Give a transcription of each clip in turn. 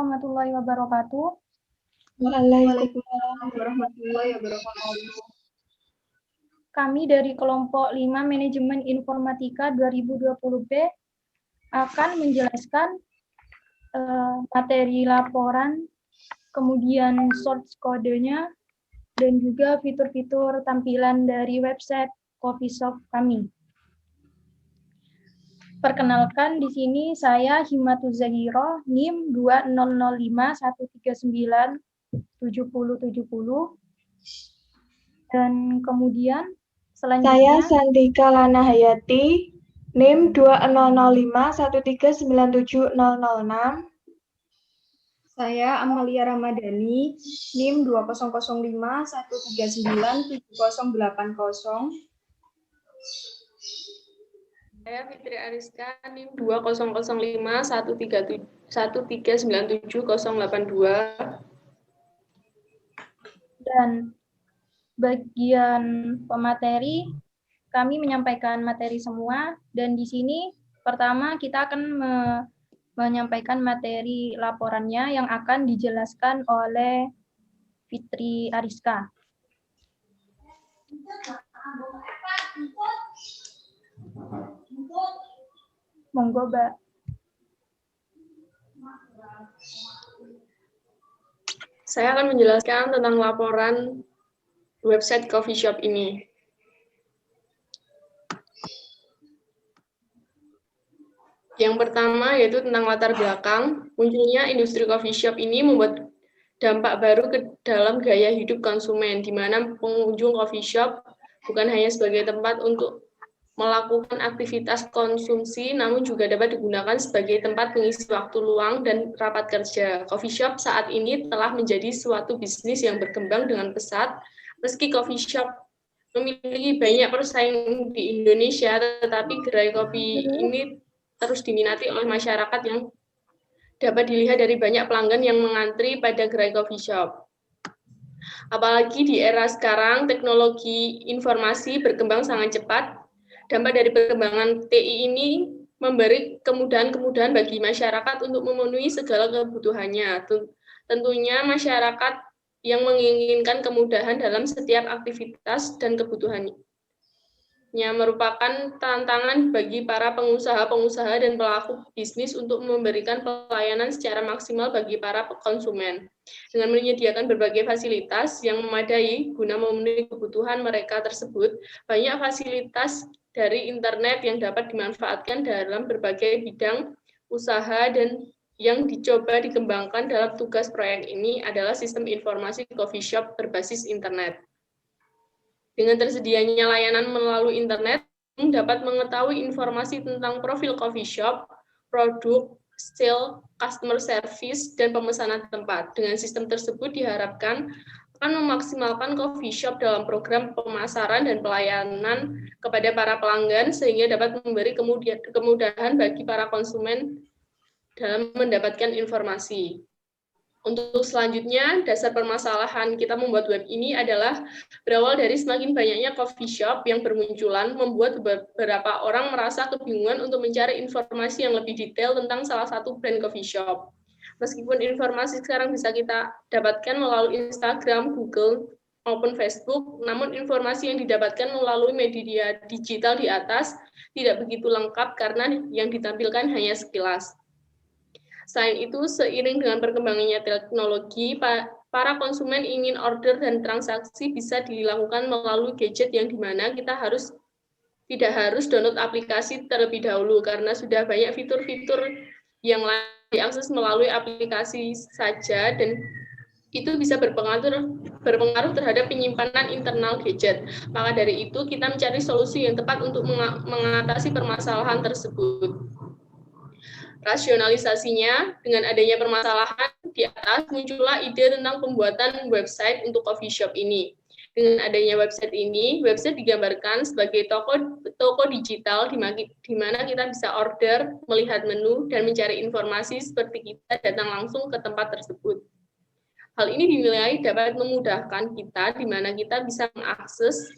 warahmatullahi wabarakatuh. Waalaikumsalam warahmatullahi wabarakatuh. Kami dari kelompok 5 Manajemen Informatika 2020B akan menjelaskan materi laporan, kemudian source kodenya, dan juga fitur-fitur tampilan dari website Coffee Shop kami. Perkenalkan, di sini saya Himatu Zahiro, NIM 200513970770. Dan kemudian selanjutnya Saya Sandika Lana Hayati, NIM 200513970006. Saya Amalia Ramadhani, NIM 200513970080. Saya Fitri Ariska, NIM 200513970082. Dan bagian pemateri, kami menyampaikan materi semua, dan di sini pertama kita akan menyampaikan materi laporannya yang akan dijelaskan oleh Fitri Ariska. Monggo, Mbak. Saya akan menjelaskan tentang laporan website coffee shop ini. Yang pertama yaitu tentang latar belakang. Munculnya industri coffee shop ini membuat dampak baru ke dalam gaya hidup konsumen, di mana pengunjung coffee shop bukan hanya sebagai tempat untuk melakukan aktivitas konsumsi, namun juga dapat digunakan sebagai tempat mengisi waktu luang dan rapat kerja. Coffee shop saat ini telah menjadi suatu bisnis yang berkembang dengan pesat. Meski coffee shop memiliki banyak persaing di Indonesia, tetapi gerai kopi ini terus diminati oleh masyarakat yang dapat dilihat dari banyak pelanggan yang mengantri pada gerai coffee shop. Apalagi di era sekarang, teknologi informasi berkembang sangat cepat. Dampak dari perkembangan TI ini memberi kemudahan-kemudahan bagi masyarakat untuk memenuhi segala kebutuhannya. Tentunya masyarakat yang menginginkan kemudahan dalam setiap aktivitas dan kebutuhannya merupakan tantangan bagi para pengusaha-pengusaha dan pelaku bisnis untuk memberikan pelayanan secara maksimal bagi para konsumen. Dengan menyediakan berbagai fasilitas yang memadai guna memenuhi kebutuhan mereka tersebut, banyak fasilitas dari internet yang dapat dimanfaatkan dalam berbagai bidang usaha, dan yang dicoba dikembangkan dalam tugas proyek ini adalah sistem informasi coffee shop berbasis internet. Dengan tersedianya layanan melalui internet, dapat mengetahui informasi tentang profil coffee shop, produk, sale, customer service, dan pemesanan tempat. Dengan sistem tersebut diharapkan akan memaksimalkan coffee shop dalam program pemasaran dan pelayanan kepada para pelanggan, sehingga dapat memberi kemudahan bagi para konsumen dalam mendapatkan informasi. Untuk selanjutnya, dasar permasalahan kita membuat web ini adalah berawal dari semakin banyaknya coffee shop yang bermunculan, membuat beberapa orang merasa kebingungan untuk mencari informasi yang lebih detail tentang salah satu brand coffee shop. Meskipun informasi sekarang bisa kita dapatkan melalui Instagram, Google, maupun Facebook, namun informasi yang didapatkan melalui media digital di atas tidak begitu lengkap karena yang ditampilkan hanya sekilas. Selain itu, seiring dengan perkembangannya teknologi, para konsumen ingin order dan transaksi bisa dilakukan melalui gadget, yang dimana kita tidak harus download aplikasi terlebih dahulu, karena sudah banyak fitur-fitur yang diakses melalui aplikasi saja, dan itu bisa berpengaruh terhadap penyimpanan internal gadget. Maka dari itu, kita mencari solusi yang tepat untuk mengatasi permasalahan tersebut. Rasionalisasinya, dengan adanya permasalahan di atas, muncullah ide tentang pembuatan website untuk coffee shop ini. Dengan adanya website ini, website digambarkan sebagai toko digital di mana kita bisa order, melihat menu, dan mencari informasi seperti kita datang langsung ke tempat tersebut. Hal ini dinilai dapat memudahkan kita, di mana kita bisa mengakses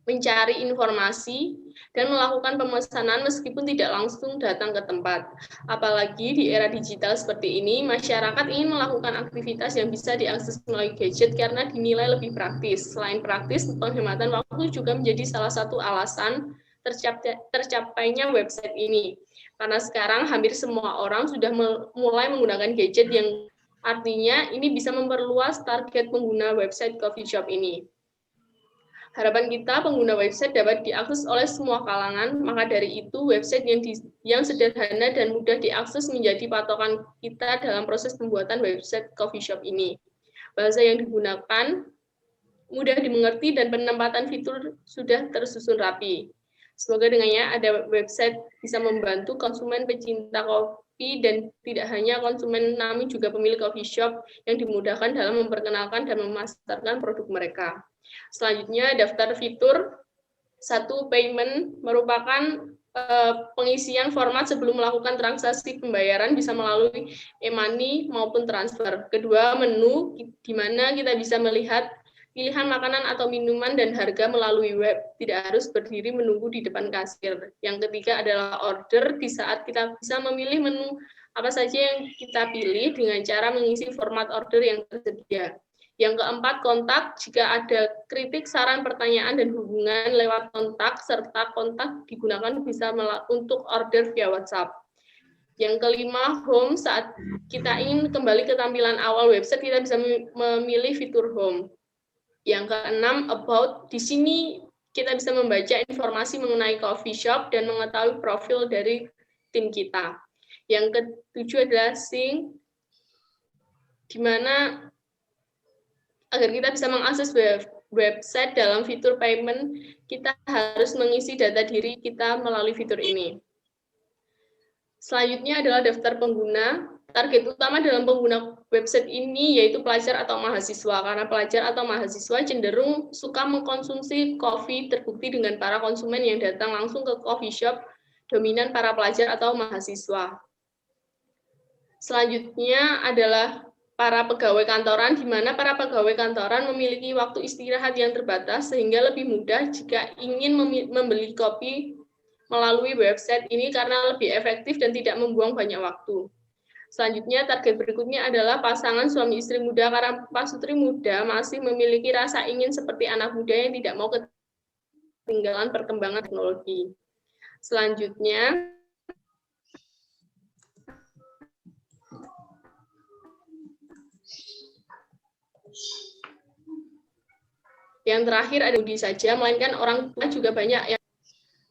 mencari informasi, dan melakukan pemesanan meskipun tidak langsung datang ke tempat. Apalagi di era digital seperti ini, masyarakat ingin melakukan aktivitas yang bisa diakses melalui gadget karena dinilai lebih praktis. Selain praktis, penghematan waktu juga menjadi salah satu alasan tercapainya website ini. Karena sekarang hampir semua orang sudah mulai menggunakan gadget yang artinya ini bisa memperluas target pengguna website coffee shop ini. Harapan kita pengguna website dapat diakses oleh semua kalangan, maka dari itu website yang sederhana dan mudah diakses menjadi patokan kita dalam proses pembuatan website coffee shop ini. Bahasa yang digunakan mudah dimengerti dan penempatan fitur sudah tersusun rapi. Semoga dengannya ada website bisa membantu konsumen pecinta kopi dan tidak hanya konsumen namun juga pemilik coffee shop yang dimudahkan dalam memperkenalkan dan memasarkan produk mereka. Selanjutnya, daftar fitur. 1. Payment merupakan pengisian format sebelum melakukan transaksi pembayaran bisa melalui e-money maupun transfer. Kedua, menu, di mana kita bisa melihat pilihan makanan atau minuman dan harga melalui web, tidak harus berdiri menunggu di depan kasir. Yang ketiga adalah order, di saat kita bisa memilih menu apa saja yang kita pilih dengan cara mengisi format order yang tersedia. Yang keempat, kontak. Jika ada kritik, saran, pertanyaan, dan hubungan lewat kontak, serta kontak digunakan bisa untuk order via WhatsApp. Yang kelima, home. Saat kita ingin kembali ke tampilan awal website, kita bisa memilih fitur home. Yang keenam, about. Di sini kita bisa membaca informasi mengenai coffee shop dan mengetahui profil dari tim kita. Yang ketujuh adalah sync, di mana agar kita bisa mengakses website dalam fitur payment, kita harus mengisi data diri kita melalui fitur ini. Selanjutnya adalah daftar pengguna. Target utama dalam pengguna website ini yaitu pelajar atau mahasiswa, karena pelajar atau mahasiswa cenderung suka mengkonsumsi kopi, terbukti dengan para konsumen yang datang langsung ke coffee shop, dominan para pelajar atau mahasiswa. Selanjutnya adalah para pegawai kantoran, di mana para pegawai kantoran memiliki waktu istirahat yang terbatas sehingga lebih mudah jika ingin membeli kopi melalui website ini karena lebih efektif dan tidak membuang banyak waktu. Selanjutnya, target berikutnya adalah pasangan suami istri muda, karena pasutri muda masih memiliki rasa ingin seperti anak muda yang tidak mau ketinggalan perkembangan teknologi. Selanjutnya, yang terakhir ada budi saja, melainkan orang tua juga banyak yang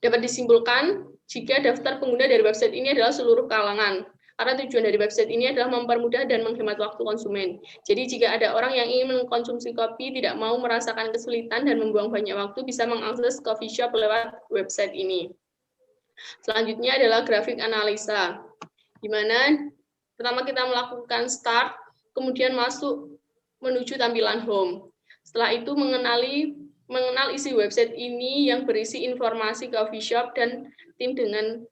dapat disimpulkan jika daftar pengguna dari website ini adalah seluruh kalangan. Karena tujuan dari website ini adalah mempermudah dan menghemat waktu konsumen. Jadi jika ada orang yang ingin mengkonsumsi kopi, tidak mau merasakan kesulitan dan membuang banyak waktu, bisa mengakses coffee shop lewat website ini. Selanjutnya adalah grafik analisa, di mana pertama kita melakukan start, kemudian masuk menuju tampilan home. Setelah itu mengenal isi website ini yang berisi informasi coffee shop dan tim dengan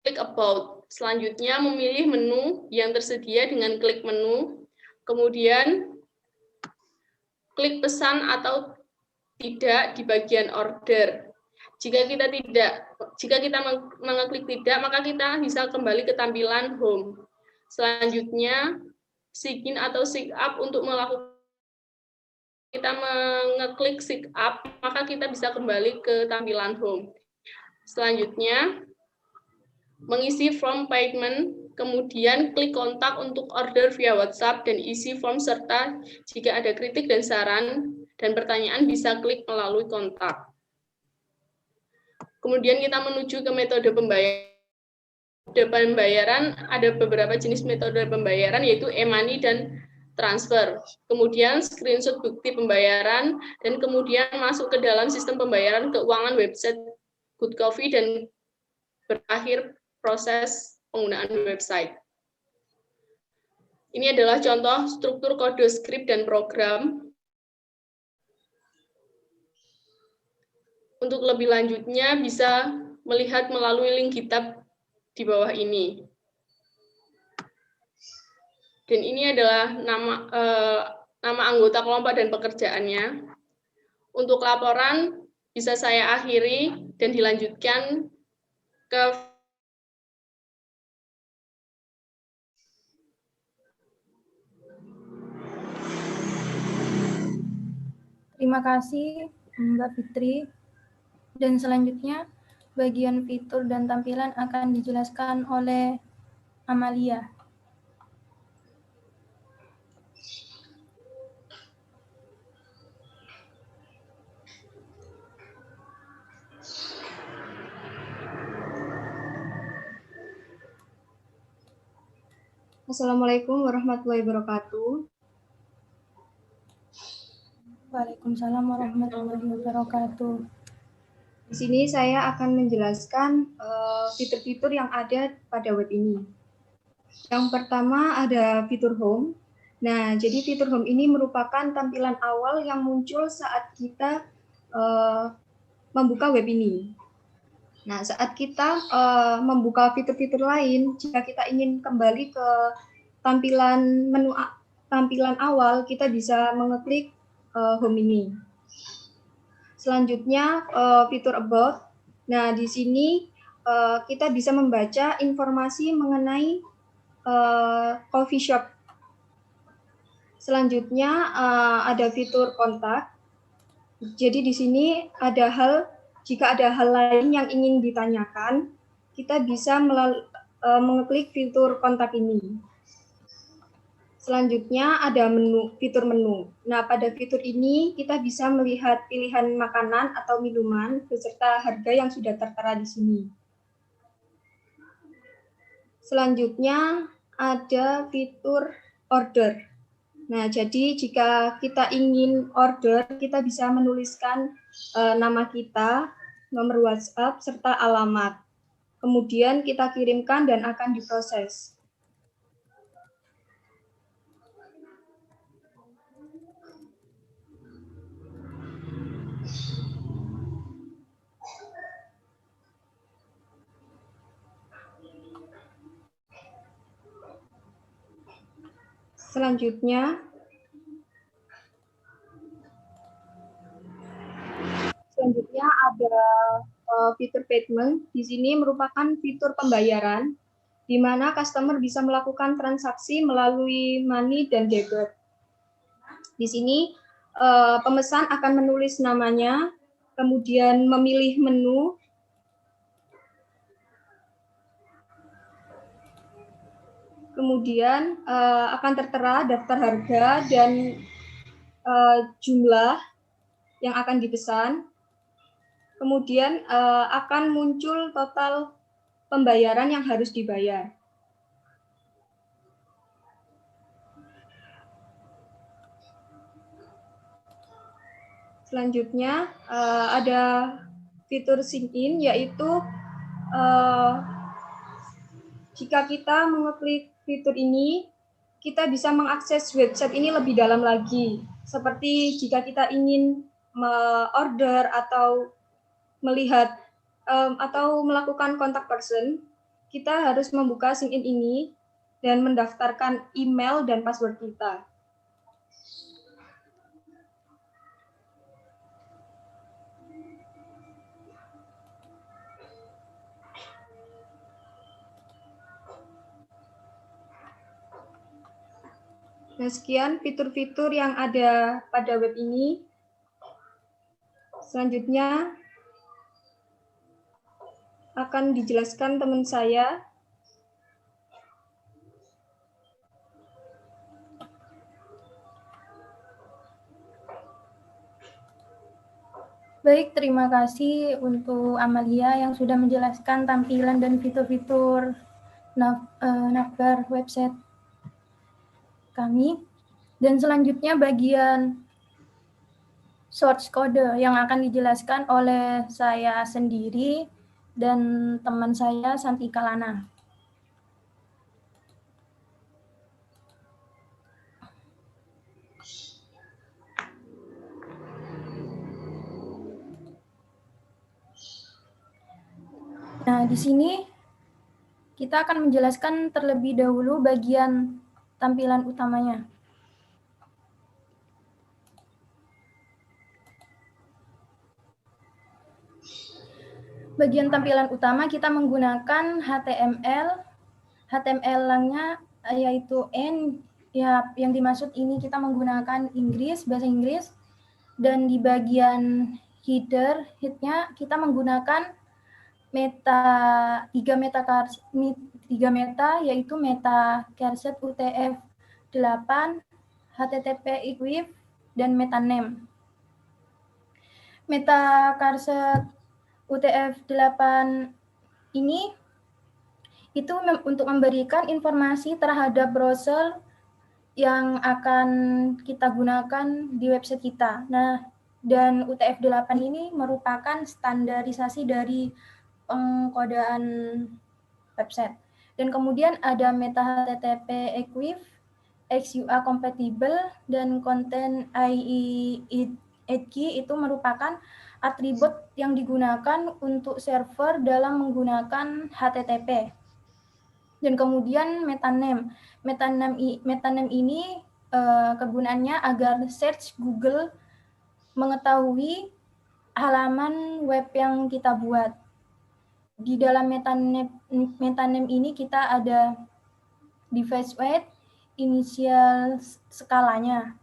klik about. Selanjutnya memilih menu yang tersedia dengan klik menu, kemudian klik pesan atau tidak di bagian order. Jika kita mengeklik tidak, maka kita bisa kembali ke tampilan home. Selanjutnya sign in atau sign up untuk melakukan, kita mengeklik sign up, maka kita bisa kembali ke tampilan home. Selanjutnya mengisi form payment, kemudian klik kontak untuk order via WhatsApp dan isi form, serta jika ada kritik dan saran dan pertanyaan bisa klik melalui kontak. Kemudian kita menuju ke metode pembayaran. Ada beberapa jenis metode pembayaran yaitu e-money dan transfer. Kemudian screenshot bukti pembayaran dan kemudian masuk ke dalam sistem pembayaran keuangan website Good Coffee dan berakhir proses penggunaan website. Ini adalah contoh struktur kode script dan program. Untuk lebih lanjutnya bisa melihat melalui link GitHub di bawah ini. Dan ini adalah nama anggota kelompok dan pekerjaannya. Untuk laporan bisa saya akhiri dan dilanjutkan ke Terima kasih Mbak Fitri. Dan selanjutnya bagian fitur dan tampilan akan dijelaskan oleh Amalia. Assalamualaikum warahmatullahi wabarakatuh. Waalaikumsalam warahmatullahi wabarakatuh. Di sini saya akan menjelaskan fitur-fitur yang ada pada web ini. Yang pertama ada fitur home. Nah, jadi fitur home ini merupakan tampilan awal yang muncul saat kita membuka web ini. Nah, saat kita membuka fitur-fitur lain, jika kita ingin kembali ke tampilan menu tampilan awal, kita bisa mengeklik home ini. Selanjutnya fitur about. Nah, di sini kita bisa membaca informasi mengenai coffee shop. Selanjutnya ada fitur kontak. Jadi di sini jika ada hal lain yang ingin ditanyakan, kita bisa mengeklik fitur kontak ini. Selanjutnya ada fitur menu. Nah, pada fitur ini kita bisa melihat pilihan makanan atau minuman beserta harga yang sudah tertera di sini. Selanjutnya ada fitur order. Nah, jadi jika kita ingin order, kita bisa menuliskan nama kita, nomor WhatsApp, serta alamat. Kemudian kita kirimkan dan akan diproses. Selanjutnya ada fitur payment. Di sini merupakan fitur pembayaran di mana customer bisa melakukan transaksi melalui money dan debit. Di sini pemesan akan menulis namanya, kemudian memilih menu, kemudian akan tertera daftar harga dan jumlah yang akan dipesan. Kemudian akan muncul total pembayaran yang harus dibayar. Selanjutnya ada fitur sync in, yaitu jika kita mengeklik fitur ini, kita bisa mengakses website ini lebih dalam lagi. Seperti jika kita ingin order atau melihat atau melakukan kontak person, kita harus membuka sync in ini dan mendaftarkan email dan password kita. Nah, sekian fitur-fitur yang ada pada web ini. Selanjutnya akan dijelaskan teman saya. Baik, terima kasih untuk Amalia yang sudah menjelaskan tampilan dan fitur-fitur navbar website kami. Dan selanjutnya bagian source code yang akan dijelaskan oleh saya sendiri dan teman saya Santika Lana. Nah, di sini kita akan menjelaskan terlebih dahulu bagian tampilan utamanya. bagian tampilan utama kita menggunakan HTML. HTML-nya yaitu N, ya yang dimaksud ini kita menggunakan bahasa Inggris. Dan di bagian headnya kita menggunakan tiga meta yaitu meta charset UTF-8, HTTP equif, dan meta name. Meta charset UTF-8 ini itu untuk memberikan informasi terhadap browser yang akan kita gunakan di website kita. Nah, dan UTF-8 ini merupakan standarisasi dari pengkodaan website. Dan kemudian ada meta HTTP equif, XUA compatible, dan content IE itu merupakan atribut yang digunakan untuk server dalam menggunakan HTTP. Dan kemudian meta name. Meta name ini kegunaannya agar search Google mengetahui halaman web yang kita buat. Di dalam meta name ini kita ada device weight, inisial skalanya.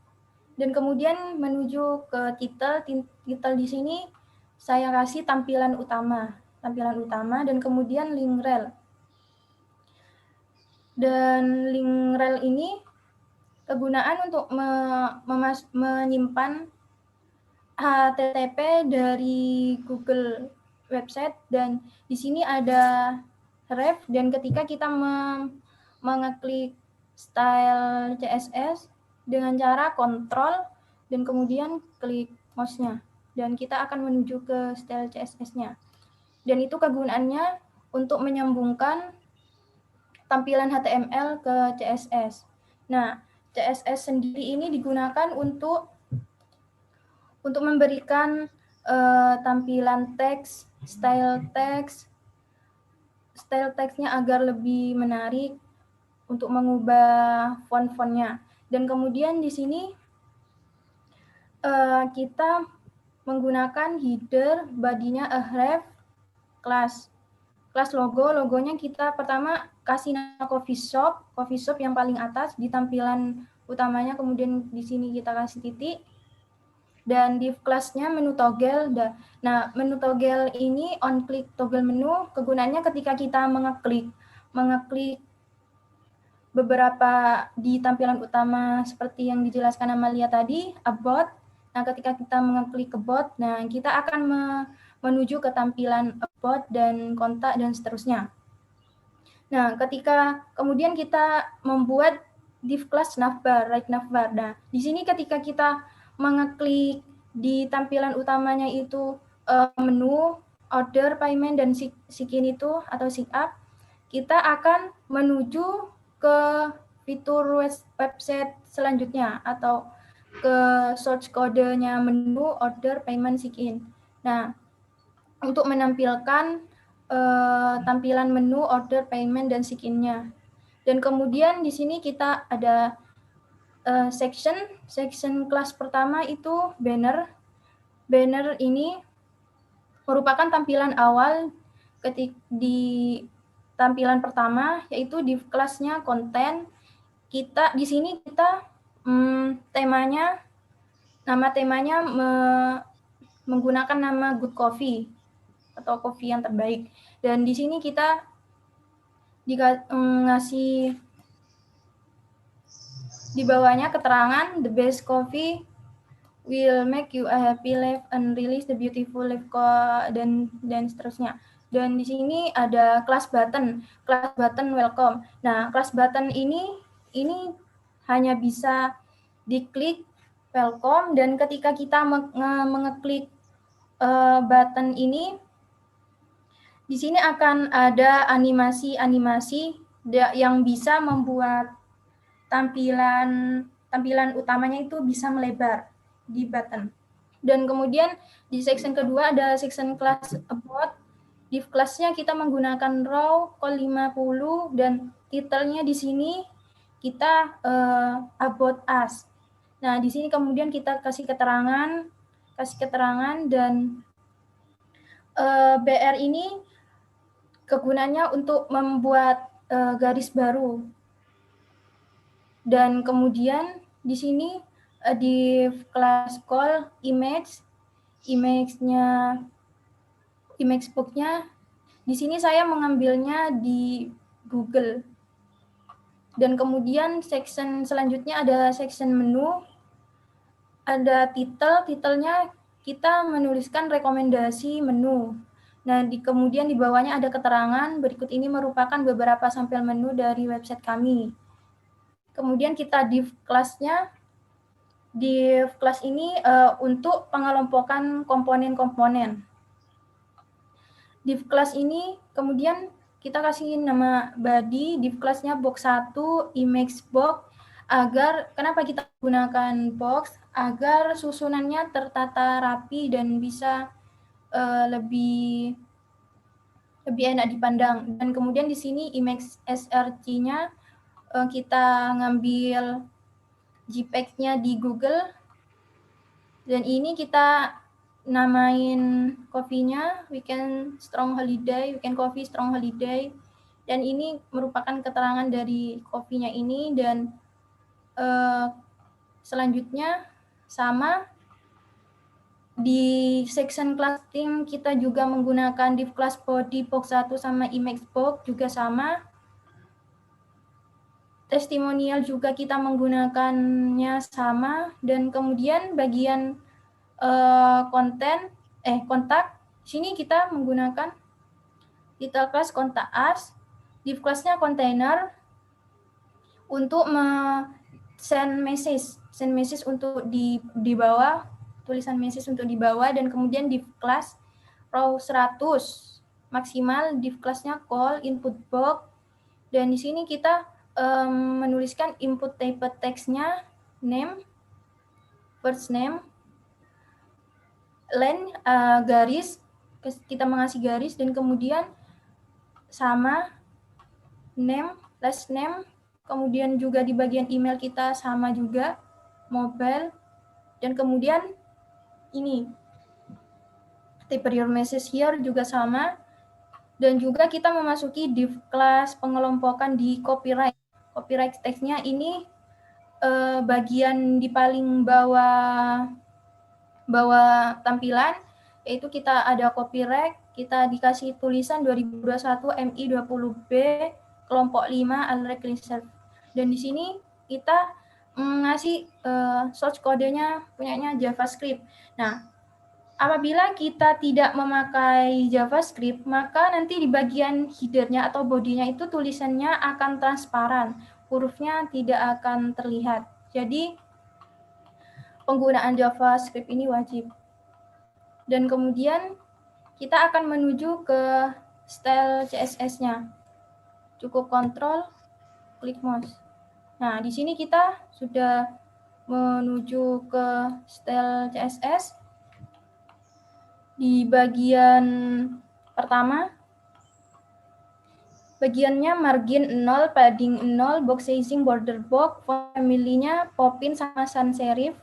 Dan kemudian menuju ke title di sini saya kasih tampilan utama dan kemudian link rel. Dan link rel ini kegunaan untuk menyimpan HTTP dari Google website, dan di sini ada ref, dan ketika kita mengeklik style CSS dengan cara kontrol dan kemudian klik mouse-nya, dan kita akan menuju ke style CSS-nya. Dan itu kegunaannya untuk menyambungkan tampilan HTML ke CSS. Nah, CSS sendiri ini digunakan untuk memberikan tampilan teks, style teksnya agar lebih menarik, untuk mengubah font-fontnya. Dan kemudian di sini kita menggunakan header, body-nya href, class logonya kita pertama kasih nama coffee shop yang paling atas di tampilan utamanya, kemudian di sini kita kasih titik, dan di kelasnya menu toggle. Nah, menu toggle ini on click toggle menu, kegunaannya ketika kita mengeklik beberapa di tampilan utama seperti yang dijelaskan Amalia tadi, about. Nah, ketika kita mengeklik about, nah kita akan menuju ke tampilan about dan kontak dan seterusnya. Nah, ketika kemudian kita membuat div class navbar, right navbar. Nah, di sini ketika kita mengeklik di tampilan utamanya itu menu, order, payment, dan sign itu atau sign up, kita akan menuju ke fitur website selanjutnya atau ke source kodenya menu, order, payment, sign in. Nah, untuk menampilkan tampilan menu, order, payment, dan sign in-nya. Dan kemudian di sini kita ada section kelas pertama itu banner. Banner ini merupakan tampilan awal di tampilan pertama, yaitu di kelasnya konten. Di sini kita nama temanya menggunakan nama Good Coffee atau kopi yang terbaik. Dan di sini kita ngasih di bawahnya keterangan the best coffee will make you a happy life and release the beautiful life dan seterusnya. Dan di sini ada class button welcome. Nah, class button ini hanya bisa diklik welcome, dan ketika kita mengeklik button ini, di sini akan ada animasi yang bisa membuat tampilan utamanya itu bisa melebar di button. Dan kemudian di section kedua ada section class about. Di kelasnya kita menggunakan row col 50, dan titelnya di sini kita about us. Nah, di sini kemudian kita kasih keterangan dan BR ini kegunaannya untuk membuat garis baru. Dan kemudian di sini di kelas call image-nya image book-nya di sini saya mengambilnya di Google. Dan kemudian section selanjutnya ada section menu, ada titelnya kita menuliskan rekomendasi menu. Nah, kemudian di bawahnya ada keterangan, berikut ini merupakan beberapa sampel menu dari website kami. Kemudian kita div kelasnya, div kelas ini untuk pengelompokan komponen-komponen. Div kelas ini kemudian kita kasih nama body, div kelasnya box 1, image box, agar kenapa kita gunakan box? Agar susunannya tertata rapi dan bisa lebih enak dipandang. Dan kemudian di sini image src-nya kita ngambil JPEG-nya di Google, dan ini kita namain coffee-nya Weekend Coffee Strong Holiday, dan ini merupakan keterangan dari kopinya ini. Dan selanjutnya sama di section class theme kita juga menggunakan div class body box 1 sama image box juga sama. Testimonial juga kita menggunakannya sama. Dan kemudian bagian kontak, sini kita menggunakan title class kontak us, div class-nya container untuk send message untuk di bawah, tulisan message untuk di bawah. Dan kemudian div class row 100 maksimal, div class-nya call input box, dan di sini kita menuliskan input type text-nya name, first name, len garis, kita mengasih garis, dan kemudian sama name, last name, kemudian juga di bagian email kita sama juga mobile, dan kemudian ini type your message here juga sama. Dan juga kita memasuki div class pengelompokan di copyright text-nya ini bagian di paling bawah tampilan, yaitu kita ada copyright, kita dikasih tulisan 2021 MI 20B kelompok 5 Alrec Reserve. Dan di sini kita ngasih source kodenya punyanya JavaScript. Nah, apabila kita tidak memakai JavaScript, maka nanti di bagian header-nya atau body-nya itu tulisannya akan transparan, hurufnya tidak akan terlihat. Jadi penggunaan JavaScript ini wajib. Dan kemudian kita akan menuju ke style CSS-nya. Cukup kontrol, klik mouse. Nah, di sini kita sudah menuju ke style CSS. Di bagian pertama, bagiannya margin 0, padding 0, box sizing, border box, font family-nya Popin sama sans serif,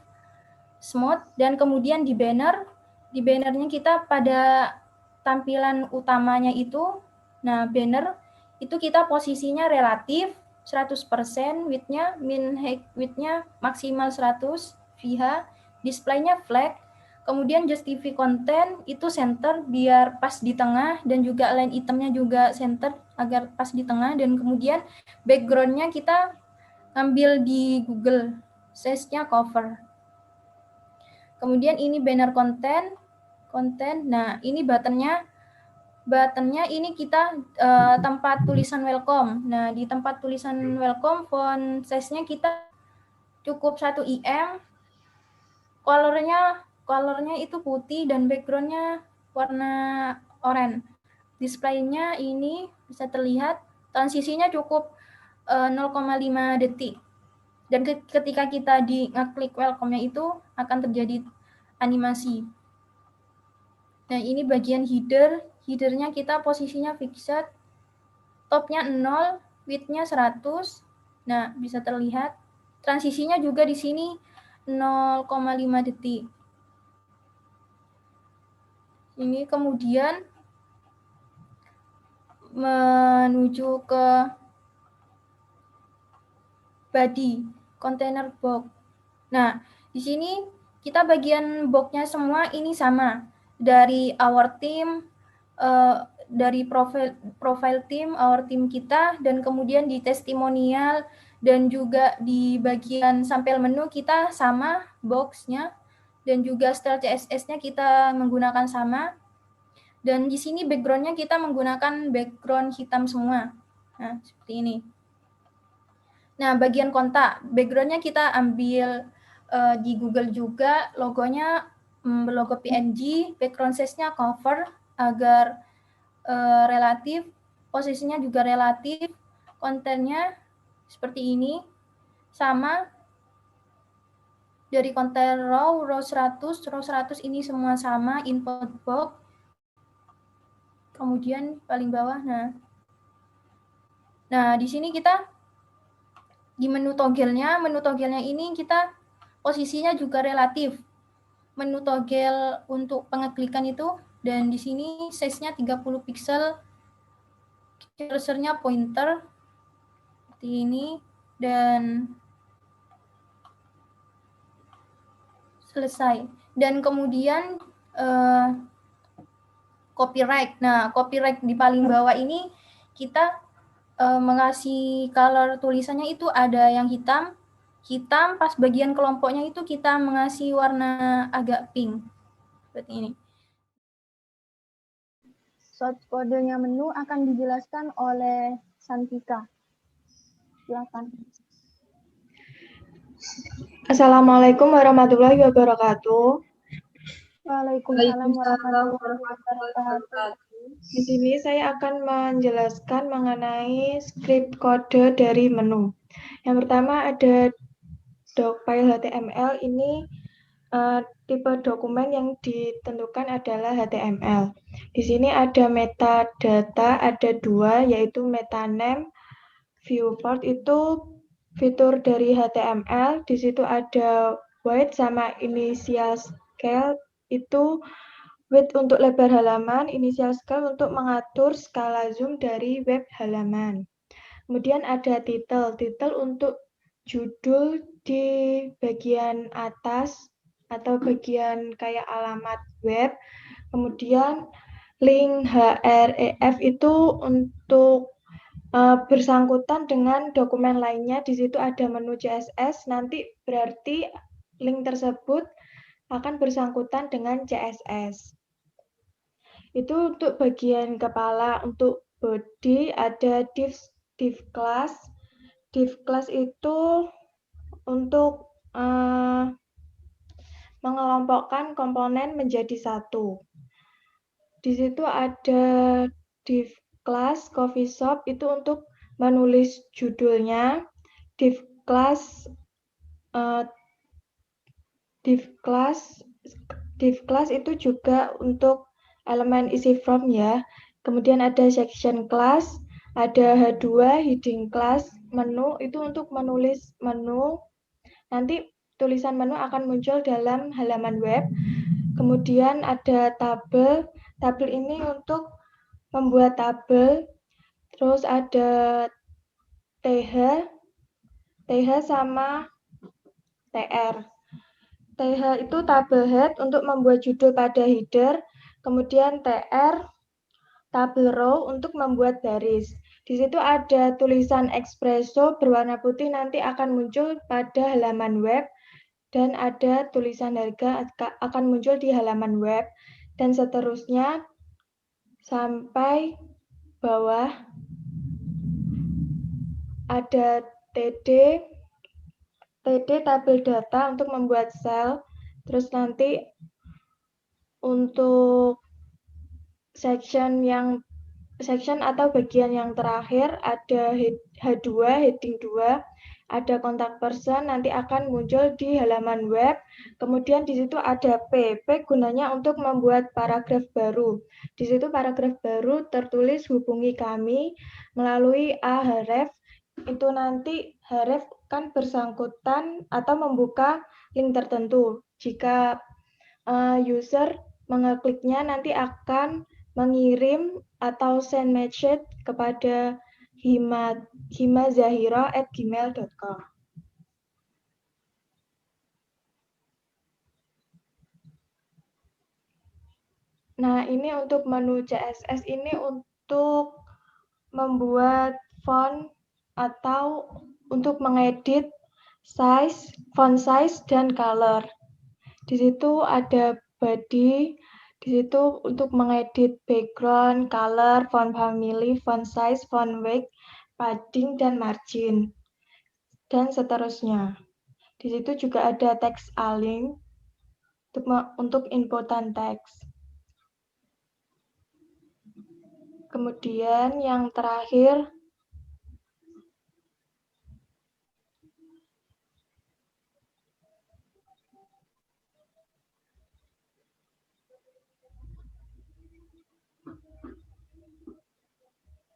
smooth. Dan kemudian di bannernya kita pada tampilan utamanya itu, nah banner itu kita posisinya relatif 100%, width-nya min height width-nya maksimal 100 VH, display-nya flag, kemudian justify content itu center biar pas di tengah, dan juga line itemnya juga center agar pas di tengah. Dan kemudian background-nya kita ambil di Google, size-nya cover. Kemudian ini banner konten. Nah, ini buttonnya ini kita tempat tulisan welcome. Nah, di tempat tulisan welcome font size-nya kita cukup 1 IM. Colornya itu putih dan background-nya warna oranye. Display-nya ini bisa terlihat, transisinya cukup 0,5 detik. Dan ketika kita ngeklik welcome-nya itu akan terjadi animasi. Nah, ini bagian header-nya kita posisinya fixed, top-nya 0, width-nya 100. Nah, bisa terlihat. Transisinya juga di sini 0,5 detik. Ini kemudian menuju ke body, container box. Nah, di sini kita bagian boxnya semua ini sama. Dari our team, dari profile team, our team kita, dan kemudian di testimonial, dan juga di bagian sampel menu kita sama boxnya, dan juga style CSS-nya kita menggunakan sama. Dan di sini background-nya kita menggunakan background hitam semua. Nah, seperti ini. Nah, bagian kontak, background-nya kita ambil di Google juga, logonya logo PNG, background size-nya cover agar relatif, posisinya juga relatif, kontennya seperti ini, sama dari konten row 100 ini semua sama, input box, kemudian paling bawah, nah di sini kita di menu toggle-nya ini kita posisinya juga relatif. Menu toggle untuk pengeklikan itu, dan di sini size-nya 30 pixel, cursornya pointer seperti ini, dan selesai. Dan kemudian copyright. Nah, copyright di paling bawah ini kita mengasih color tulisannya itu ada yang hitam, pas bagian kelompoknya itu kita mengasih warna agak pink, seperti ini. Source kodenya menu akan dijelaskan oleh Santika. Silakan. Assalamualaikum warahmatullahi wabarakatuh. Waalaikumsalam warahmatullahi wabarakatuh. Di sini saya akan menjelaskan mengenai script kode dari menu. Yang pertama ada docfile HTML. Ini tipe dokumen yang ditentukan adalah HTML. Di sini ada metadata, ada dua, yaitu metaname, viewport itu fitur dari HTML. Di situ ada width sama initial scale, itu width untuk lebar halaman, initial scale untuk mengatur skala zoom dari web halaman. Kemudian ada title untuk judul di bagian atas atau bagian kayak alamat web. Kemudian link href itu untuk bersangkutan dengan dokumen lainnya. Di situ ada menu CSS, nanti berarti link tersebut akan bersangkutan dengan CSS. Itu untuk bagian kepala. Untuk body ada div class. Div class itu untuk mengelompokkan komponen menjadi satu. Di situ ada div class coffee shop, itu untuk menulis judulnya. Div class itu juga untuk elemen isi from ya. Kemudian ada section class, ada H2 heading class, menu itu untuk menulis menu. Nanti tulisan menu akan muncul dalam halaman web. Kemudian ada tabel. Tabel ini untuk membuat tabel. Terus ada TH sama TR. TH itu tabel head untuk membuat judul pada header. Kemudian TR tabel row untuk membuat baris. Di situ ada tulisan espresso berwarna putih, nanti akan muncul pada halaman web, dan ada tulisan harga akan muncul di halaman web, dan seterusnya sampai bawah ada TD tabel data untuk membuat sel. Terus nanti untuk section atau bagian yang terakhir ada H2 heading 2, ada kontak person, nanti akan muncul di halaman web. Kemudian di situ ada P gunanya untuk membuat paragraf baru. Di situ paragraf baru tertulis hubungi kami melalui href. Itu nanti href kan bersangkutan atau membuka link tertentu. Jika user mengekliknya nanti akan mengirim atau send message kepada himazahira@gmail.com. Nah, ini untuk menu CSS ini untuk membuat font atau untuk mengedit size, font size, dan color. Di situ ada body, di situ untuk mengedit background, color, font family, font size, font weight, padding, dan margin, dan seterusnya. Di situ juga ada text align untuk inputan teks. Kemudian yang terakhir,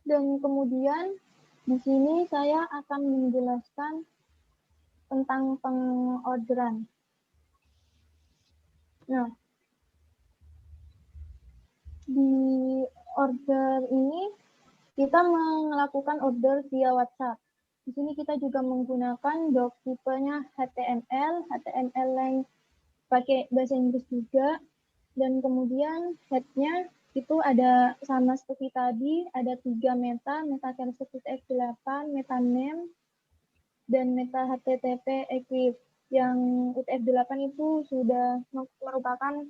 Dan kemudian di sini saya akan menjelaskan tentang pengorderan. Nah, di order ini kita melakukan order via WhatsApp. Di sini kita juga menggunakan doc tipenya HTML yang pakai bahasa Inggris juga, dan kemudian head-nya itu ada sama seperti tadi, ada 3 meta character UTF-8, meta name, dan meta HTTP equip. Yang UTF-8 itu sudah merupakan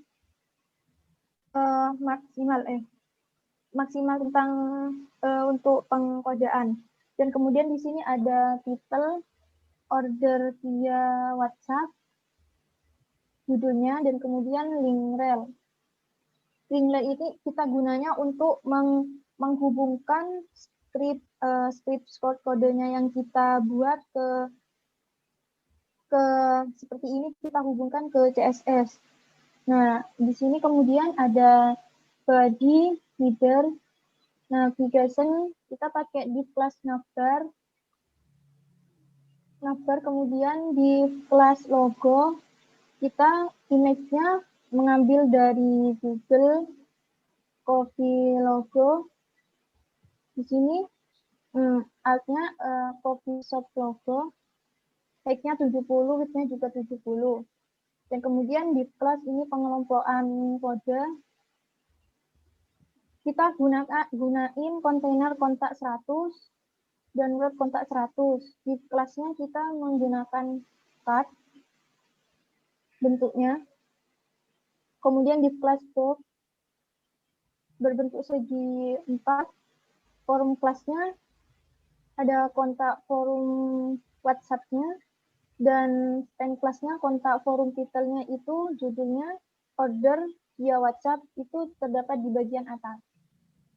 maksimal tentang untuk pengkodaan. Dan kemudian di sini ada title order via WhatsApp, judulnya, dan kemudian link rel. Link rel ini kita gunanya untuk menghubungkan script kodenya yang kita buat ke seperti ini, kita hubungkan ke CSS. Nah, di sini kemudian ada body, header, navigation, kita pakai di class navbar, kemudian di class logo, kita image-nya mengambil dari Google Coffee logo. Di sini alt-nya coffee shop logo, height-nya 70, width-nya juga 70. Dan kemudian di kelas ini pengelompokan kode, kita gunain kontainer kontak 100 dan word kontak 100. Di kelasnya kita menggunakan card bentuknya. Kemudian di kelas box berbentuk segi 4. Forum kelasnya ada kontak forum WhatsApp-nya, dan span kelasnya kontak forum titelnya itu judulnya order via WhatsApp, itu terdapat di bagian atas.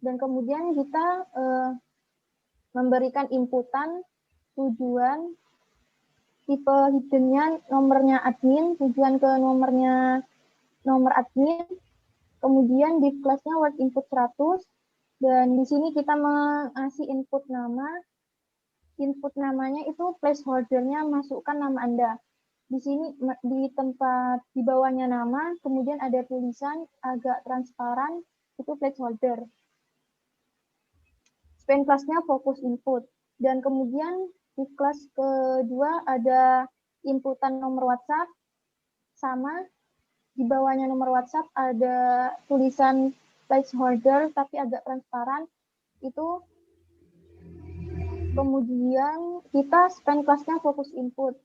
Dan kemudian kita memberikan inputan tujuan, tipe hiddennya nomornya admin, tujuan ke nomor admin, kemudian di kelasnya word input 100, dan di sini kita mengasih input nama. Input namanya itu placeholder-nya masukkan nama Anda. Di sini di tempat di bawahnya nama, kemudian ada tulisan agak transparan, itu placeholder. Span kelasnya fokus input. Dan kemudian di kelas kedua ada inputan nomor WhatsApp, sama di bawahnya nomor WhatsApp ada tulisan placeholder tapi agak transparan, itu. Kemudian kita span kelasnya fokus input.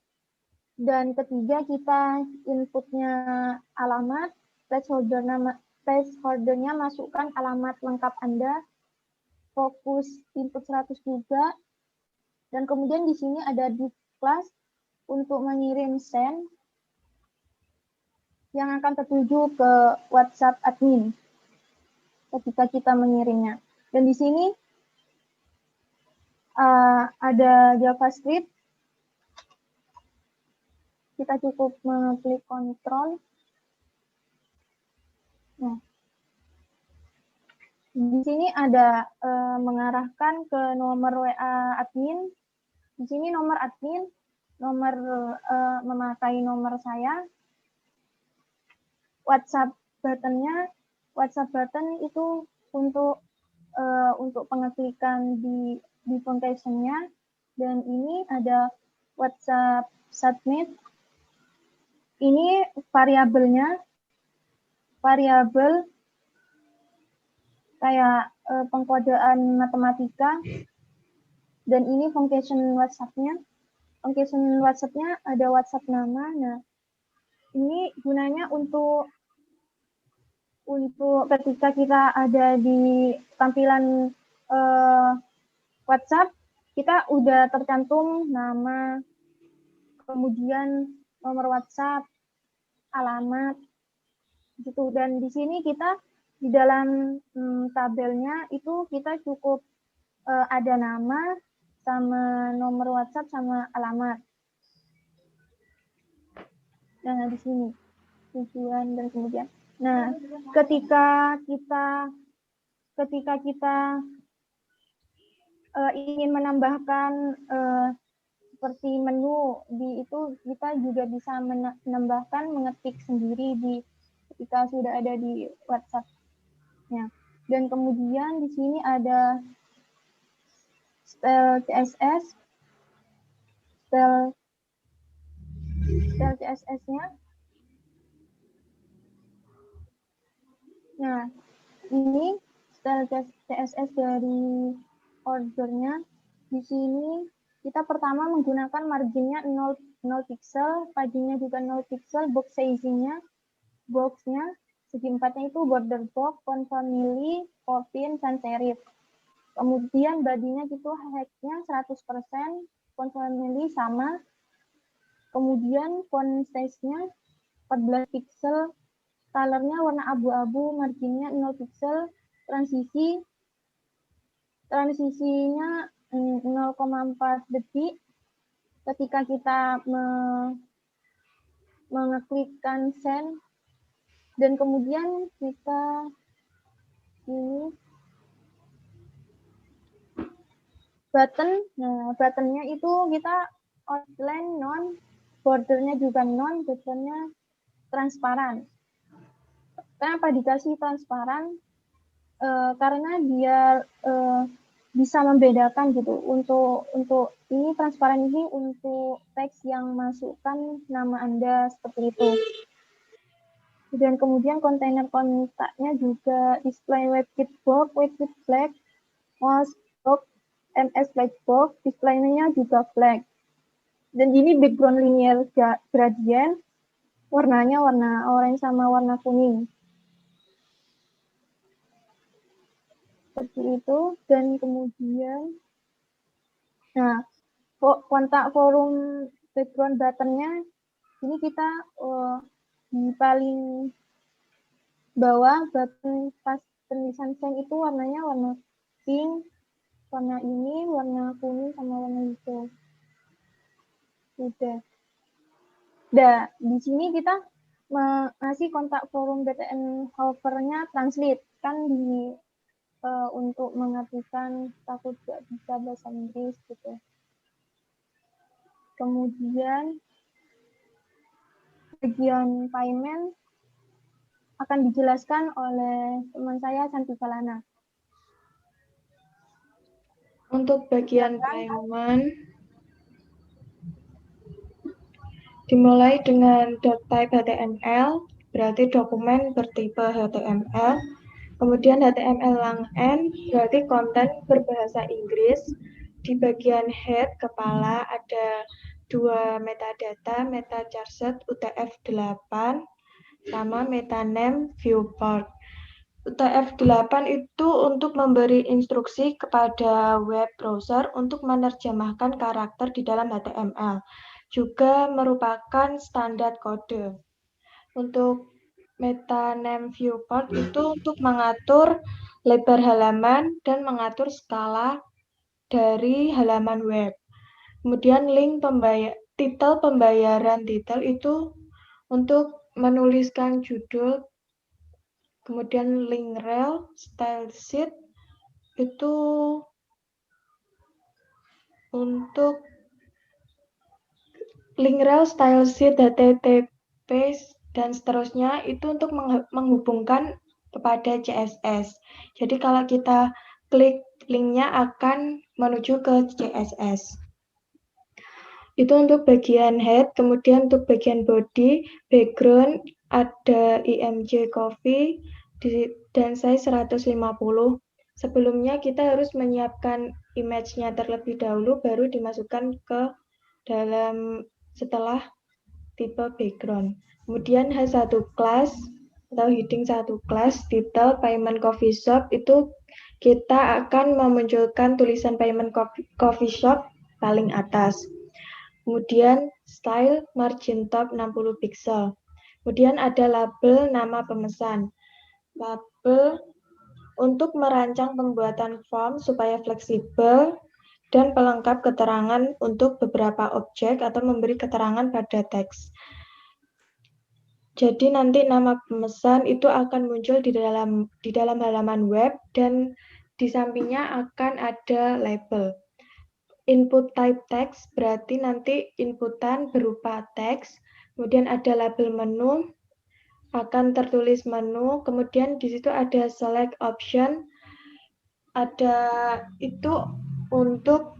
Dan ketiga kita inputnya alamat, placeholder-nya masukkan alamat lengkap Anda, fokus input 100 juga. Dan kemudian di sini ada di kelas untuk mengirim send yang akan tertuju ke WhatsApp admin ketika kita mengirimnya. Dan di sini ada JavaScript. Kita cukup mengklik kontrol. Nah, di sini ada mengarahkan ke nomor WA admin. Di sini nomor admin, memakai nomor saya. WhatsApp buttonnya, WhatsApp button itu untuk pengeklikan di foundationnya, dan ini ada WhatsApp submit. Ini variabelnya, variabel kayak pengkodean matematika, dan ini function WhatsApp-nya. Function WhatsApp-nya ada WhatsApp nama. Nah, ini gunanya untuk ketika kita ada di tampilan WhatsApp, kita udah tercantum nama, kemudian nomor WhatsApp, alamat, gitu. Dan di sini kita di dalam tabelnya itu kita cukup ada nama sama nomor WhatsApp sama alamat. Nah, di sini tujuan dan kemudian. Nah, ketika kita ingin menambahkan seperti menu di itu, kita juga bisa menambahkan, mengetik sendiri ketika sudah ada di WhatsApp-nya. Dan kemudian di sini ada style CSS, style CSS-nya. Nah, ini style CSS dari ordernya. Di sini kita pertama menggunakan marginnya 0 pixel, paginya juga 0 pixel, box sizing-nya, box-nya, segi empatnya itu border box, font family, Copin, sans serif. Kemudian body-nya itu height-nya 100%, font family sama. Kemudian font size-nya 14 pixel, color-nya warna abu-abu, marginnya 0 pixel, transisinya 0,4 detik. Ketika kita mengeklikkan send, dan kemudian kita ini button. Nah, buttonnya itu kita outline non, bordernya juga non, buttonnya transparan. Kenapa dikasih transparan? Karena dia bisa membedakan gitu. Untuk ini transparan ini untuk teks yang masukkan nama Anda seperti itu. Dan kemudian kontainer kontaknya juga display WebKit box, WebKit flag, mouse box, MS flag box, displaynya juga flag. Dan ini background linear gradient, warnanya warna orange sama warna kuning. Seperti itu. Dan kemudian, nah, kontak forum background buttonnya, ini kita di paling bawah button pas penulisan send itu warnanya warna pink, warna ini, warna kuning, sama warna hijau. Udah. Nah, di sini kita ngasih kontak forum BTN hover-nya translate. Kan untuk mengartikan takut gak bisa bahasa Inggris gitu. Kemudian bagian payment akan dijelaskan oleh teman saya Santika Lana. Untuk bagian payment dimulai dengan .type HTML, berarti dokumen bertipe HTML. Kemudian HTML lang N, berarti konten berbahasa Inggris. Di bagian head, kepala, ada 2 metadata, meta charset UTF-8, sama meta name viewport. UTF-8 itu untuk memberi instruksi kepada web browser untuk menerjemahkan karakter di dalam HTML. Juga merupakan standar kode. Untuk meta name viewport itu untuk mengatur lebar halaman dan mengatur skala dari halaman web. Kemudian link titel pembayaran titel itu untuk menuliskan judul. Kemudian link rel style sheet itu untuk link rel style sheet http dan seterusnya itu untuk menghubungkan kepada CSS. Jadi kalau kita klik linknya akan menuju ke CSS. Itu untuk bagian head, kemudian untuk bagian body, background, ada IMG Coffee, dan size 150. Sebelumnya kita harus menyiapkan image-nya terlebih dahulu, baru dimasukkan ke dalam setelah tipe background. Kemudian H1 class atau heading 1 class, title payment coffee shop, itu kita akan memunculkan tulisan payment coffee shop paling atas. Kemudian style margin top 60 pixel. Kemudian ada label nama pemesan. Label untuk merancang pembuatan form supaya fleksibel dan pelengkap keterangan untuk beberapa objek atau memberi keterangan pada teks. Jadi nanti nama pemesan itu akan muncul di dalam halaman web dan di sampingnya akan ada label. Input type text berarti nanti inputan berupa teks, kemudian ada label menu, akan tertulis menu, kemudian di situ ada select option, ada itu untuk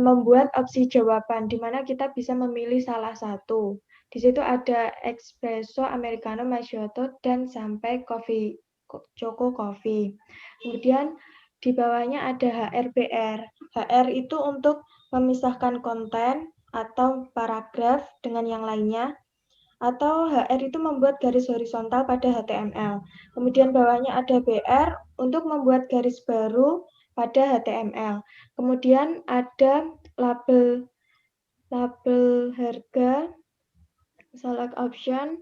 membuat opsi jawaban, di mana kita bisa memilih salah satu. Di situ ada espresso, americano, macchiato, dan sampai choco coffee. Kemudian di bawahnya ada HRBR. HR itu untuk memisahkan konten atau paragraf dengan yang lainnya. Atau HR itu membuat garis horizontal pada HTML. Kemudian bawahnya ada BR untuk membuat garis baru pada HTML. Kemudian ada label harga, select option,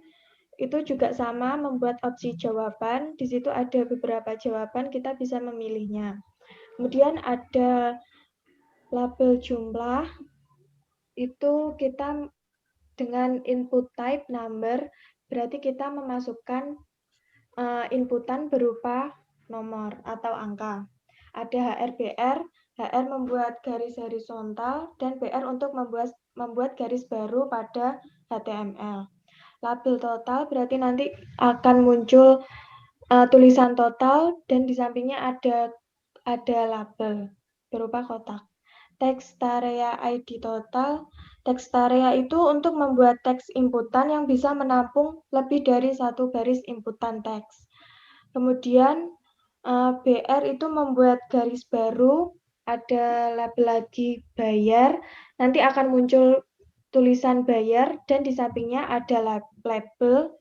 itu juga sama membuat opsi jawaban. Di situ ada beberapa jawaban, kita bisa memilihnya. Kemudian ada label jumlah, itu kita dengan input type number, berarti kita memasukkan inputan berupa nomor atau angka. Ada HRBR, HR membuat garis horizontal, dan BR untuk membuat garis baru pada HTML. Label total berarti nanti akan muncul tulisan total dan di sampingnya ada label berupa kotak. Text area ID total. Text area itu untuk membuat teks inputan yang bisa menampung lebih dari satu baris inputan teks. Kemudian BR itu membuat garis baru, ada label lagi bayar, nanti akan muncul tulisan bayar dan di sampingnya ada label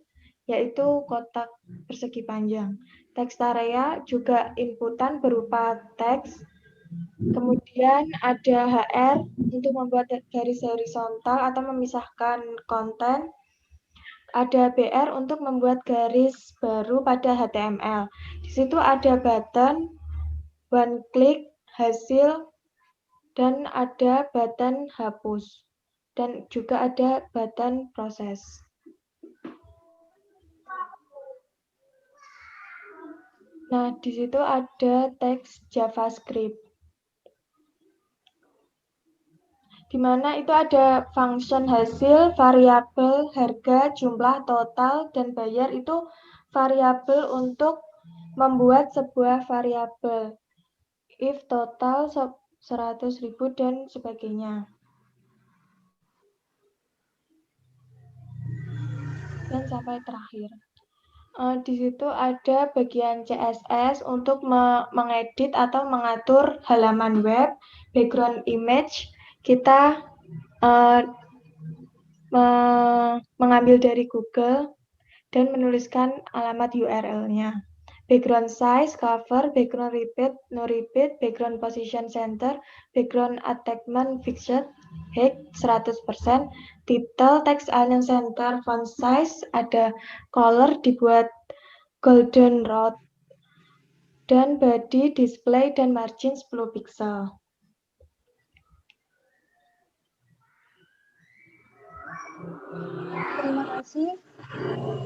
yaitu kotak persegi panjang. Text area juga inputan berupa teks. Kemudian ada HR untuk membuat garis horizontal atau memisahkan konten. Ada BR untuk membuat garis baru pada HTML. Di situ ada button, one click, hasil, dan ada button hapus. Dan juga ada button proses. Nah, di situ ada teks JavaScript. Di mana itu ada function hasil, variabel, harga, jumlah, total, dan bayar itu variabel untuk membuat sebuah variabel. If total 100.000 dan sebagainya. Dan sampai terakhir. Di situ ada bagian CSS untuk mengedit atau mengatur halaman web, background image. Kita mengambil dari Google dan menuliskan alamat URL-nya. Background size, cover, background repeat, no repeat, background position center, background attachment fixed, height 100%, title, text align center, font size, ada color dibuat golden rod, dan body, display, dan margin 10 pixel. Terima kasih.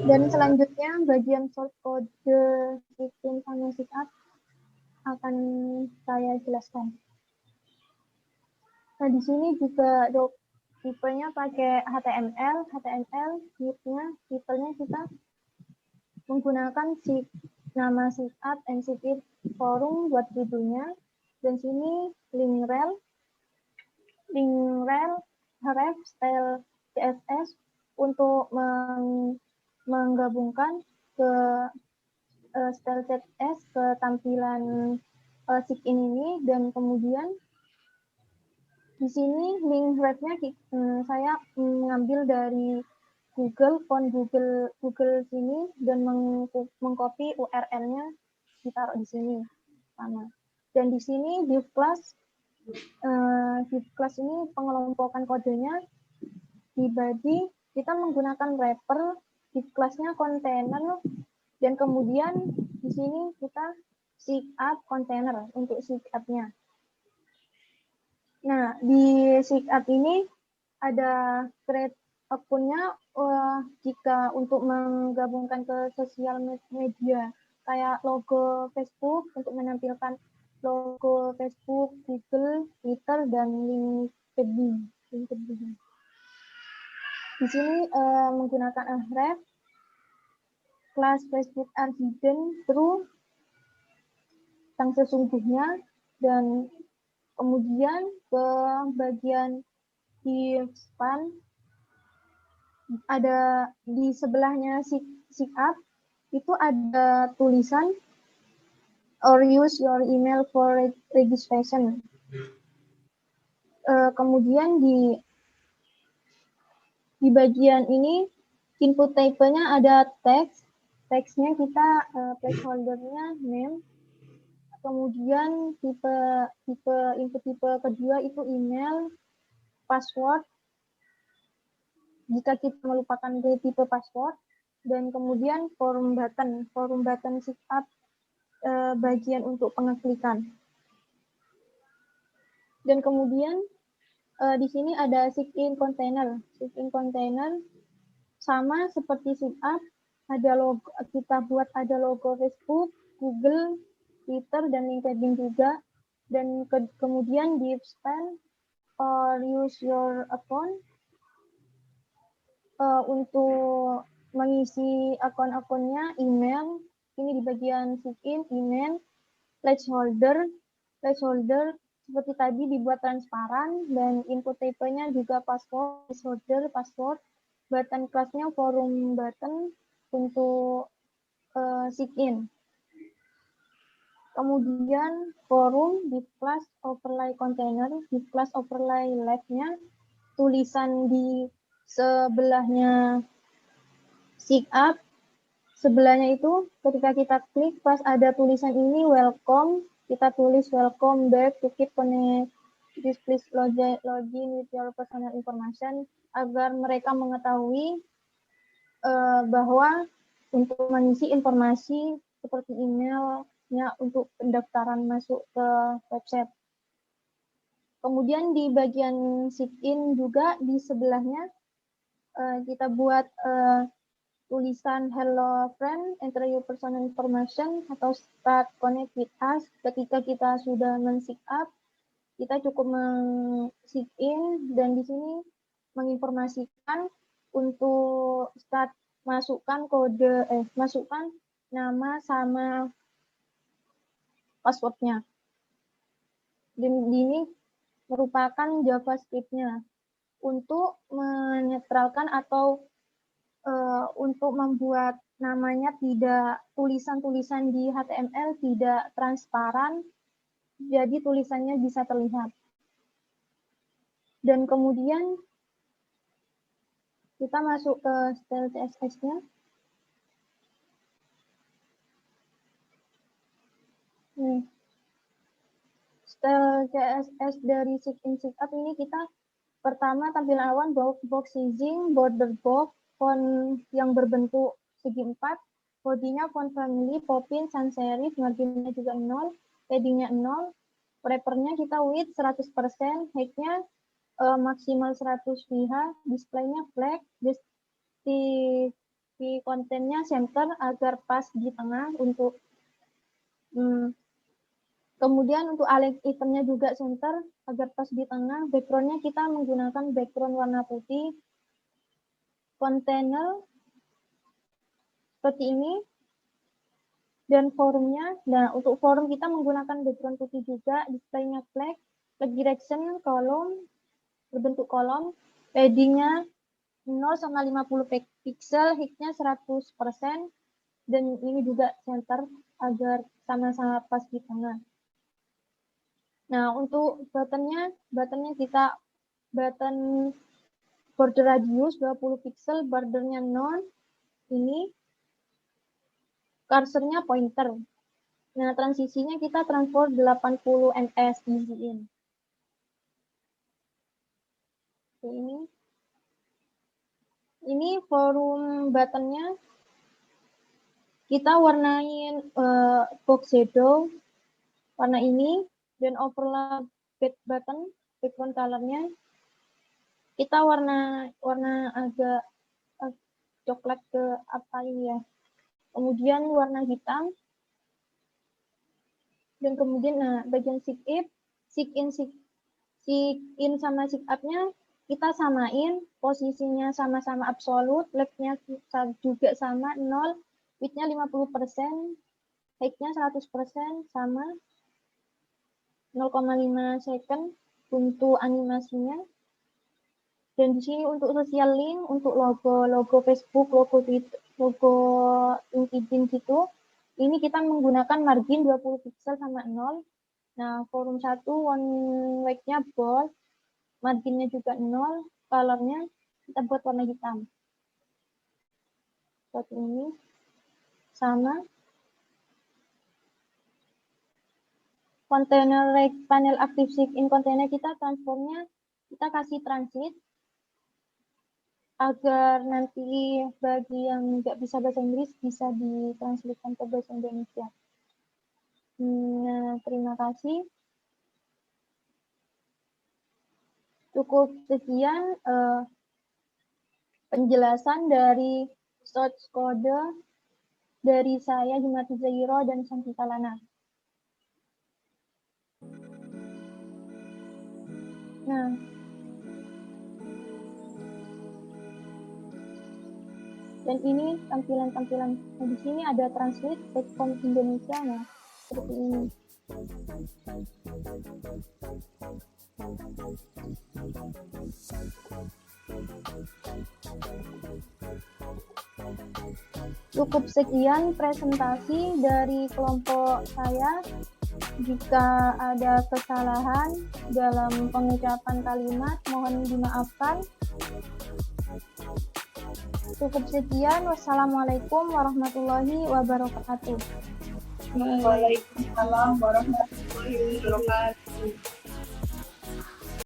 Dan selanjutnya bagian source code scripting sama setup akan saya jelaskan. Nah, di sini juga tipenya pakai HTML, tipenya kita menggunakan nama siteup and siteup forum buat judulnya, dan sini link rel, href, style CSS untuk menggabungkan ke style CSS ke tampilan sign ini, dan kemudian di sini link hrefnya saya mengambil dari Google, font Google sini, dan mengcopy URL-nya ditaruh di sini sama. Dan di sini div class ini pengelompokan kodenya di body kita menggunakan wrapper, div class-nya container, dan kemudian di sini kita siteup container untuk siteup-nya. Nah, di siteup ini ada create akunnya jika untuk menggabungkan ke sosial media, kayak logo Facebook untuk menampilkan logo Facebook, Google, Twitter, dan LinkedIn. Di sini menggunakan href, kelas Facebook are hidden true yang sesungguhnya, dan kemudian ke bagian di span ada di sebelahnya siteup itu ada tulisan or use your email for registration. Kemudian di bagian ini input type-nya ada teksnya kita placeholder-nya name. Kemudian input tipe kedua itu email, password jika kita melupakan tipe password, dan kemudian forum button siteup bagian untuk pengeklikan. Dan kemudian di sini ada sign container. Sign container sama seperti siteup, ada logo, kita buat ada logo Facebook, Google, Twitter, dan LinkedIn juga. Dan kemudian di span or use your account untuk mengisi akun-akunnya, email, ini di bagian sign, email, placeholder seperti tadi dibuat transparan, dan input type-nya juga password, placeholder, password, button class-nya forum button untuk sign. Kemudian forum di class overlay container, di class overlay left-nya, tulisan di sebelahnya siteup, sebelahnya itu ketika kita klik pas ada tulisan ini welcome, kita tulis welcome back to keep connect, please login with your personal information, agar mereka mengetahui bahwa untuk mengisi informasi seperti emailnya untuk pendaftaran masuk ke website. Kemudian di bagian sign juga di sebelahnya kita buat tulisan hello friend, enter your personal information, atau start connect with us. Ketika kita sudah men-siteup, kita cukup men-sign, dan di sini menginformasikan untuk start masukkan nama sama passwordnya. Dan ini merupakan JavaScript-nya untuk menetralkan atau untuk membuat namanya tidak, tulisan-tulisan di HTML tidak transparan, jadi tulisannya bisa terlihat. Dan kemudian kita masuk ke style CSS-nya. Style CSS dari sign siteup ini kita pertama tampilan awal box sizing, border box, font yang berbentuk segi 4, bodinya font family, Poppin, sans serif, marginnya juga 0, paddingnya 0, wrappernya kita width 100%, height-nya maksimal 100 ph, displaynya black, di kontennya center agar pas di tengah untuk Kemudian untuk align itemnya juga center agar pas di tengah. Backgroundnya kita menggunakan background warna putih. Kontainer seperti ini. Dan forumnya, nah untuk forum kita menggunakan background putih juga. Displaynya flag direction kolom berbentuk kolom. Paddingnya 0 sama 50 pixel, height-nya 100%. Dan ini juga center agar sama-sama pas di tengah. Nah, untuk buttonnya kita button border radius 20 pixel, bordernya non, ini cursornya pointer. Nah, transisinya kita transfer 80 ms easy in. Ini forum buttonnya kita warnain box shadow warna ini. Dan overlap button, background colornya kita warna agak coklat ke apa ini ya. Kemudian warna hitam. Dan kemudian bagian sign in sama sign up-nya kita samain, posisinya sama-sama absolut, left-nya juga sama 0, width-nya 50%, height-nya 100% sama 0,5 second untuk animasinya. Dan di sini untuk social link, untuk logo Facebook, logo Twitter, logo LinkedIn gitu, ini kita menggunakan margin 20 pixel sama 0. Nah, forum 1 one weight-nya bold, marginnya juga 0, color-nya kita buat warna hitam. Seperti ini. Sama. Container panel active sign-in container kita transformnya kita kasih transit agar nanti bagi yang nggak bisa bahasa Inggris bisa ditranslitkan ke bahasa Indonesia. Nah, terima kasih. Cukup sekian penjelasan dari source code dari saya Himati Zahiro dan Santika Lana. Nah, dan ini tampilan-tampilan. Nah, di sini ada translate platform Indonesia, nah seperti ini. Cukup sekian presentasi dari kelompok saya. Jika ada kesalahan dalam pengucapan kalimat, mohon dimaafkan. Cukup sekian. Wassalamualaikum warahmatullahi wabarakatuh. Waalaikumsalam warahmatullahi wabarakatuh.